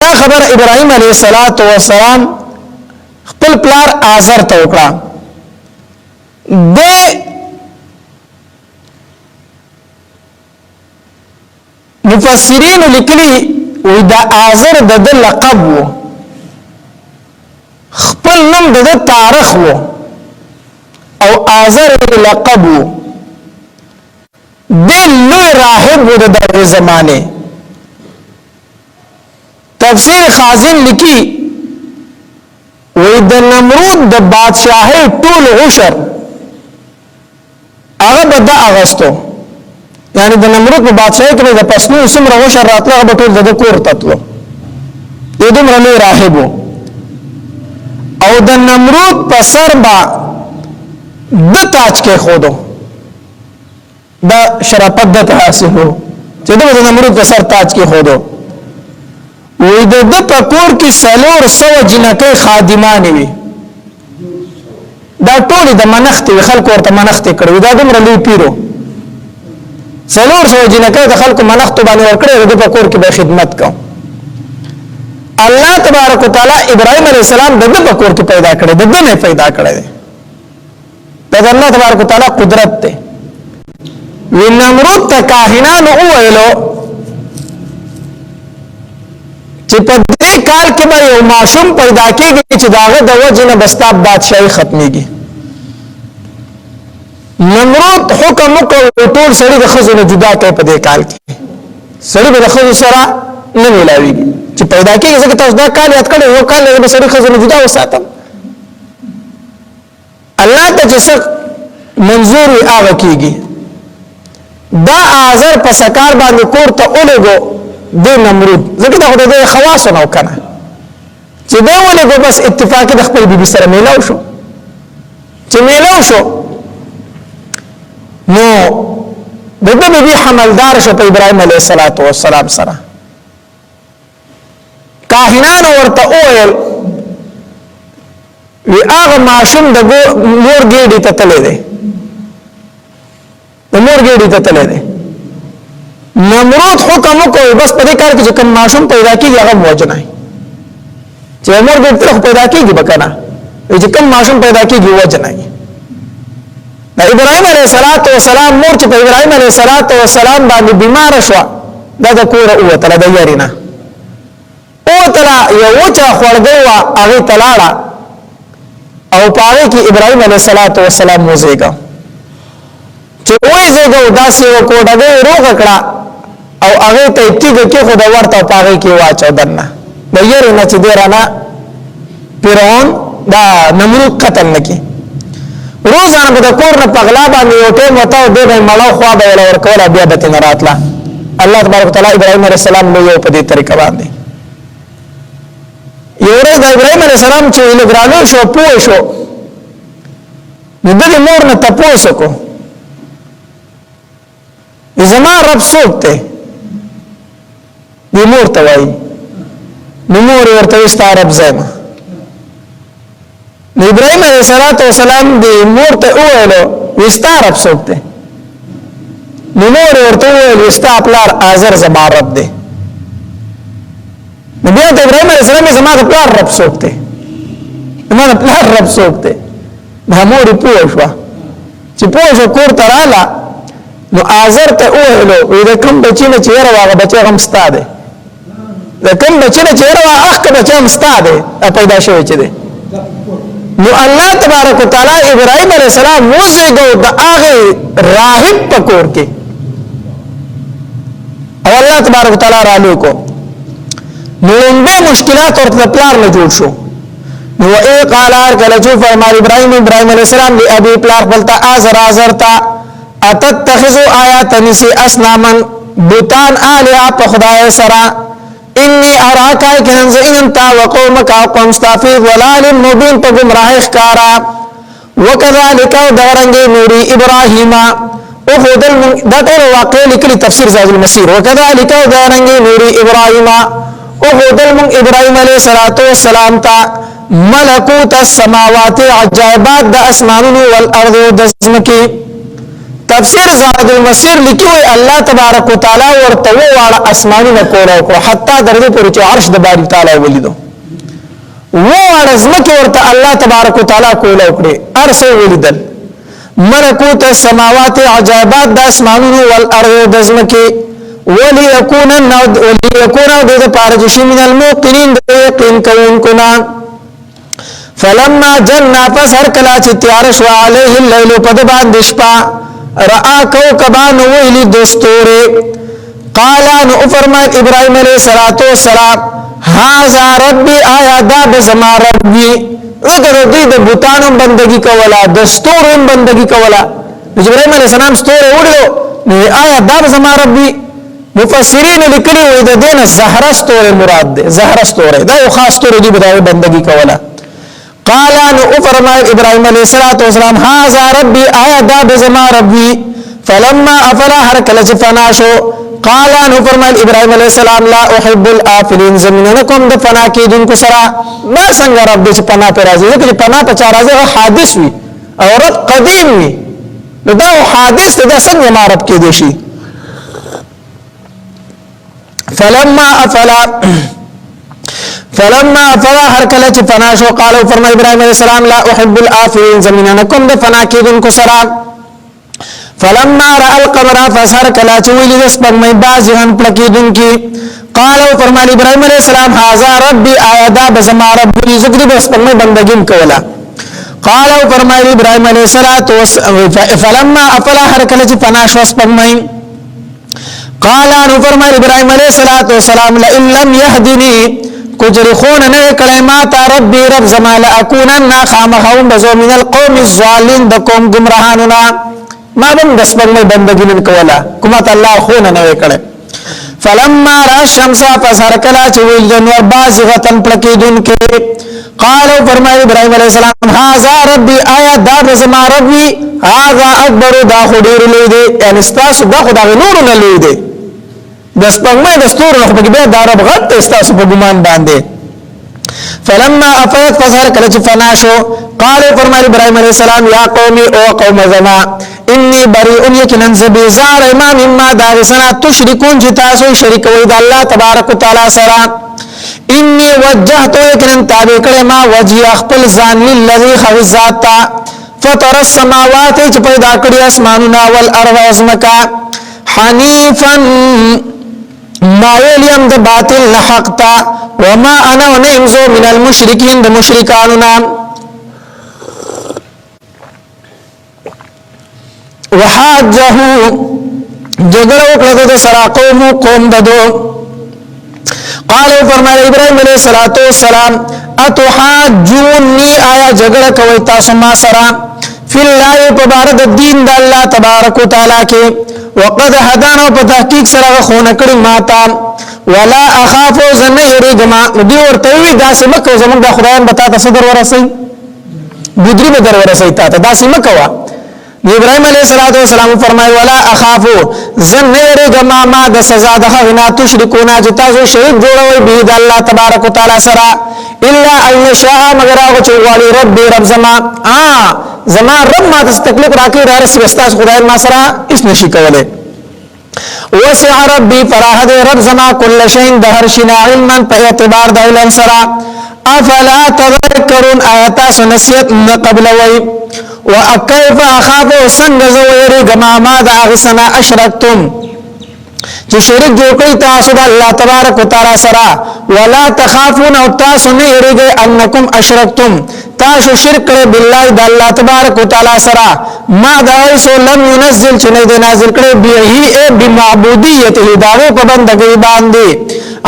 دا خبر ابراهيم عليه السلام خپل پلار آزر ته وکړه. د مفسرین لیکلي وي دا آزر د لقب وو، خپل نوم د تاریخ وو او آزر لقب وو. د لوی راهب وو د دغه زمانه. تفسیر خازن لیکي وی د نمرود د بادشاہي ټول عشر هغه به د اغستو، یعنی د نمرود په بادشاہي کې د پسنو څومره عشر راتله هغه ټول د کور تطلو. یو دومره لوی راهب او د نمرود په سر با د تاج کې خودو دا شرافت د حاصلو چې د نمرود په سر تاج کې خودو. وی د پکور کې سلور سو جنکې خادمان وي، دا ټول د منخت خلکو ورته منخت کړو. دا دومره لوی پیرو سلور سو جنکې د خلکو منخت باندې ورکړي، د پکور کې به خدمت کوي. الله تبارک وتعالى ابراهيم عليه السلام د پکور کې پیدا کړي، د دنه پیدا کړي. دا الله تبارک وتعالى قدرت ته وی نمرود ته کاهنان او ویلو چې په دې کال کې به یو ماشوم پیدا کېږي چې داغه د وجه نه بستا بادشاہي ختميږي. نمرود حکم وکړ ټول سړي د خزو جدا کړي. په دې کال کې سړي به د خزو سره نه ملاويږي چې پیدا کېږي. ځکه تاسو دا کال یاد کړئ، یو کال به سړي خزو جدا وساتم. الله ته چې څه منظور وي هغه کېږي. دا آزر په سکار باندې کور ته اولګو د نمرود، ځکه دا خدای د خواص نو کنه چې دا ولګو بس اتفاقی د خپل بیبي سره میلاو شو. چې میلاو شو نو د بیبي حملدار شو په ابراهيم عليه السلام سره. کاهنان ورته وویل وی هغه ماشوم د مور ګېډې ته تللی دی، د مور ګېډې ته تللی دی. نمرود حکم وکړ بس په دې کار کې چې کوم ماشوم پیدا کیږي هغه وجنای، چې مور ګېډې ته پیدا کیږي بکنه چې کوم ماشوم پیدا کیږي وجنای. د ابراهيم عليه السلام مور چې په ابراهيم عليه السلام باندې بیمار شو، دا د کور اوتله د یارینه اوتله یو چا خورګو هغه تلاړه او پاره کې ابراهيم عليه السلام موزيګا چې وای زګو داسې وکړه روغ کړه او هغه ته تیګه کې خدا ورته پاره کې واچو دنه د یارینه چې درانه پیرون دا نمرود قتل نکي. روزانه به د کور نه پغلا باندې یو ټیم وتاو د مړو خوا به ور کوله بیا به تن راتله. الله تبارک وتعالى ابراهيم عليه السلام نو یو په دې طریقه باندې یو ورځ د ابراهيم عليه السلام چې لګرانو شو پوه شو نو د مور نه تاسو کو زما رب څوک ته دی مور ته وای نو مور ورته وستا رب زما. ابراهيم عليه السلام دی مور ته وویلو وستا رب څوک ته؟ نو مور ورته وویل وستا پلار آزر زما رب دی. نو بیا ته ابراهيم عليه السلام زما پلار رب څوک ته؟ زما پلار رب څوک ته؟ ما مور پوه شو چې پوه شو کور ته رااله نو آزر ته وویلو وی د کوم بچی نه چیرې واغه بچی هم ستا دی، د کوم بچی نه چیرې واغه اخ بچی هم ستا دی پیدا شوی چې دی. نو الله تبارک وتعالى ابراهيم عليه السلام وزګو د هغه راهب پکور کې او الله تبارک وتعالى را لیکو نو به مشکلات ورته پلار نه جوړ شو. نو ای قالار کله چې فرمایي ابراهيم عليه السلام دی ابي پلار بلتا آزر تا اتتخذوا آیات نسی اسنامن بوتان آلیا په خدای سره انی اراکا کنز انتا وقومک قوم استافی ضلال مبین په گمراه ښکارا وکذالک دارنګ نوری ابراهیم او خدل دا ټول واقع لیکلي تفسیر زاد المسیر وکذالک دارنګ نوری ابراهیم او خدل من ابراهیم علیه السلام تا ملکوت السماوات عجائبات د اسمانونو والارض د زمکی تفسیر زاد المسیر لیکي وي الله تبارک وتعالى ورته واړه اسمانونه کوړو حتی درته پورې چې عرش د باری تعالی ولیدو واړه زمکه ورته الله تبارک وتعالى کوړو کړي ارسه ولیدل ملکوت السماوات عجائبات د اسمانونو والارض د زمکه وليكون د پارجش من الموقنين د یقین کوونکو فلما جن فسر کلا چې تیار شو علیه الليل پد باندې شپه رأى كوكبان ویلی دستوره قالا نو فرمایت ابراهيم علیہ الصلوۃ والسلام هاذا ربي آیا دا بزما ربي اگر دوی د بوتانو بندگی کولا دستورم بندگی کولا ابراهيم علیہ السلام ستوره وړو نو آیا دا بزما ربي مفسرین لیکلي وي د دین زهره ستوره مراد ده زهره ستوره دا یو خاص ستوره دی بدايه بندگی کولا قال نو فرمای ابراهيم عليه السلام هاذا ربي آیا دا بزما ربي فلما افلا هر کله چې فنا شو قال نو فرمای ابراهيم عليه السلام لا احب الافلين زمیننکم د فنا کیدونکو سره ما څنګه رب دې پنا پر راځي چې پنا په چا راځي حادث وي او رب قدیم وي دا حادث دا څنګه ما رب کې دي شي فلما افلا هر کله چې فنا شو قال فرمای ابراهيم عليه السلام لا احب الافلين زمیننکم د فنا کیدونکو سره فلما را القمر فسر کلا چې ویل د سپمې بازغان پلکیدونکي قال فرمای ابراهيم عليه السلام هاذا ربي آیدا بزما ربي ذکر د سپمې بندګیم کولا قال فرمای ابراهيم عليه السلام فلما افلا هر کله چې فنا شو سپمې قال نو فرمای ابراهيم عليه السلام لئن لم يهدني کجری خون نه کړه ما ته ربي رب زما لا اكونن خامخون بزو من القوم الظالمين د قوم گمراهانو ما بم دسبنګ بندګی نن کولا کومه الله خون نه کړه فلما را الشمس فسر کلا چې ویل د نور بازغتن پلکیدون کې قال فرمای ابراهيم عليه السلام هاذا ربي آیا دا زما ربي هاذا اکبر دا خډیر لوی دی یعنی تاسو دا خدای نور نه لوی دی د سپمې د ستورو په کې به دا رب غت تاسو په ګمان باندې فلما افات فسر کله چې فنا شو قال فرمای ابراهيم عليه السلام یا قومي او قوم زما اني بريء يكن زبيزار امام مما دارسنا تشركون جتاسو شریک وي د الله تبارک وتعالى سره اني وجهت يكن تابع کړه ما وجه خپل ځان للذي خذات فطر السماوات چې پیدا کړی اسمانونه والارض ازمکا حنيفا مایلیم د باطل حق تا وما انا ونمزو من المشرکین د مشرکانو نام وحاجه جګړه وکړه د سره قوم ددو قال فرمایي ابراهيم عليه السلام اتحاجوني آیا جګړه کوي تاسو ما سره فی الله تبارک الدین د الله تبارک وتعالى کې وقد هدانا په تحقیق سره خونه کړی ماتا ولا اخاف زنهرجما دی ورته وی داسې مکه زمونږ د خدایان بتا تصدر ورسي بدری به در ورسي تا داسې مکه ابراهيم عليه السلام فرمای ولا اخاف زنهرجما ما د سزا د غنا تشركون چې تاسو شریک جوړوي به د الله تبارک وتعالى سره الا ان شاء مگر هغه چې غالي رب زما زما رب ما تکلیف راکې رارس استاد خدای ما سره اس نشي کوله وسع ربي فراحت رب زما كل شيء د هر شي علما په اعتبار د علم سره افلا تذكرون آیات سنسیت قبل وی وكيف اخاف سنگ زوير جما ما د اغسنا اشركتم چې شریک جوړ کړی تاسو د الله تبارک وتعالى سره ولا تخافون او تاسو نه یریږئ انکم اشرکتم تاسو شرک کړی بالله د الله تبارک وتعالى سره ما دایسو لم ينزل چې نه نازل کړی به بمعبودیته داو په بندګۍ باندې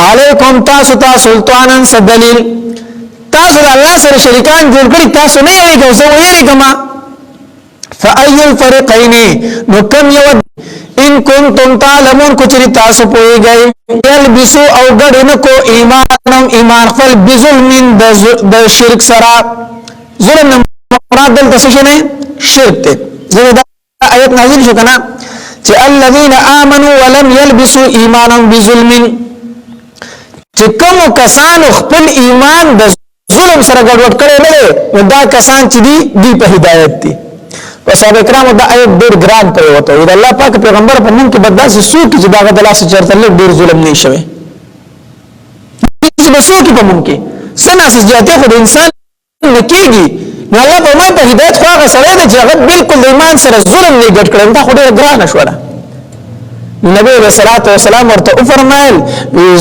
علیکم تاسو سلطانن سدلیل تاسو د الله سره شریکان جوړ کړی تاسو نه یریږئ زه ویریږم فأي الفريقين نكم يود ان کنتم تعلمون کچری تاسو پوئی گئی یلبسو او گڑنکو ایمان خفل بظلم د شرک سرا ظلم مراد دل تسشنے شرک تے زیدہ آیت نازل شو کنا چی الذین آمنوا ولم یلبسو ایمانا بظلم چی کم کسان خپل ایمان د ظلم سره گڑوٹ کرے ملے دا کسان چی دی په ہدایت تی صحابه کرام دا آیت ډیر ګران پرې وته او الله پاک پیغمبر په مونږ کې بداسه سوق چې دا غد الله سره چرته ډیر ظلم نه شوی چې بسوق په مونږ کې سنا سجاته خو د انسان نکېږي نو الله په ما په هدایت خو هغه سره دی چې هغه بالکل د ایمان سره ظلم نه ګډ کړي دا خو ډیر ګران شوړه نبی علیہ الصلوۃ والسلام ورته فرمایل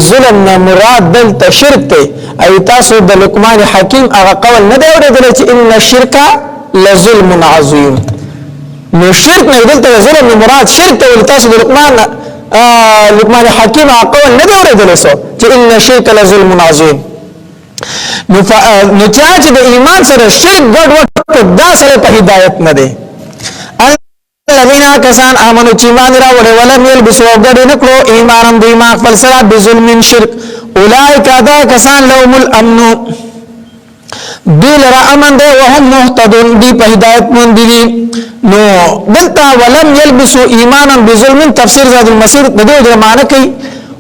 ظلم نه مراد دلته شرک دی ای تاسو د لقمان حکیم هغه قول نه دی اورېدل چې ان الشرک لظلم عظیم نو شرک نه دلته ظلم نه مراد شرک ته تاسو د لقمان حکیم هغه قول نه دی اورېدل چې ان الشرک لظلم عظیم نو چې د ایمان سره شرک ګډ وډ دا سره په هدایت نه دی الذين كسان امنوا چې ایمان راوړل ولم يلبسوا ګډ نه کړو ایمانم د ایمان خپل سره بظلم شرک اولئک دا کسان لهم الامن دل را امن ده وهم مهتدون دی په هدایت مند دي نو دلته ولم يلبسوا ایمانا بظلم تفسیر زاد المسیر د دې معنی کوي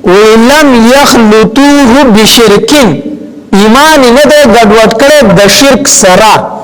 ولم يخلطوه بشرك ایمان نه ده ګډوډ کړي د شرک سره